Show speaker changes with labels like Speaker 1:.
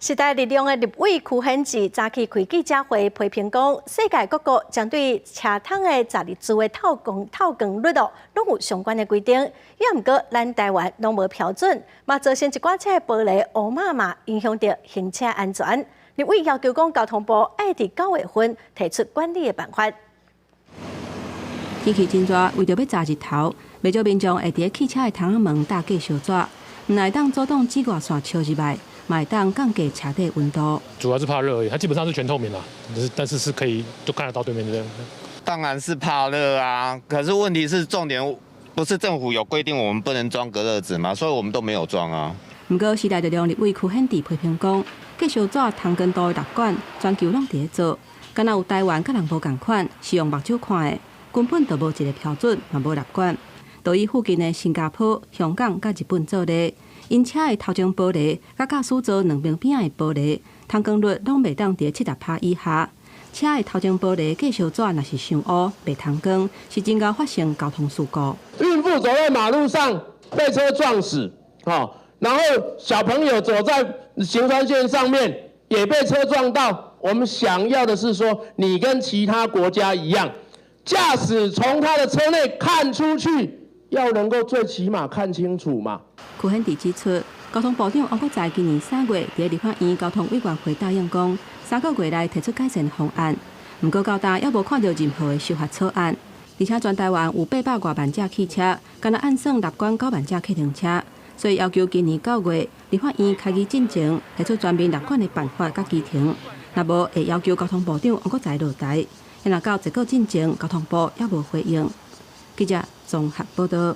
Speaker 1: 时代力量的立委区显志早起开记者会批评讲，世界各国将对车桶的十日资的透光率拢有相关的规定，也毋过咱台湾拢无标准，嘛造成一寡车玻璃乌麻麻，影响到行车安全。立委要求讲，交通部爱伫9月份提出管理的办法。
Speaker 2: 天气真热，为着要炸日头，未少民众会伫汽车的窗仔门搭架烧纸，唔来当阻挡紫外线超入来。买当降低车底温度，
Speaker 3: 主要是怕热而已。它基本上是全透明啦，但是可以就看得到对面的。
Speaker 4: 当然是怕热啊，可是问题是重点不是政府有规定我们不能装隔热纸吗？所以我们都没有装啊。
Speaker 2: 不过时代力量立委区显志批评讲，继续做通根道的立管，全球拢伫咧做，敢若有台湾甲人无共款，是用目睭看的，根本就无一个标准，嘛无立管。就以附近的新加坡、香港甲日本做例。因车的头前玻璃，甲驾驶座两边边的玻璃，通光率拢袂当伫70%以下。车的头前玻璃继续纸若是伤乌、袂通光，是真高发生交通事故。
Speaker 5: 孕妇走在马路上被车撞死，然后小朋友走在行船线上面也被车撞到。我们想要的是说，你跟其他国家一样，驾驶从他的车内看出去。要能够最起码看清楚嘛。
Speaker 2: 区显志指出，交通部长王国在今年3月伫立法院交通委员会答应讲，3个月内提出改善方案。不过到今也无看到任何的修法草案，而且全台湾有800多万架汽车，敢若按算立管9万架客停车，所以要求今年9月立法院开议进程，提出全面立管的办法甲基停。若无会要求交通部长王国在落台。若到这个进程，交通部也无回应。记者综合报道。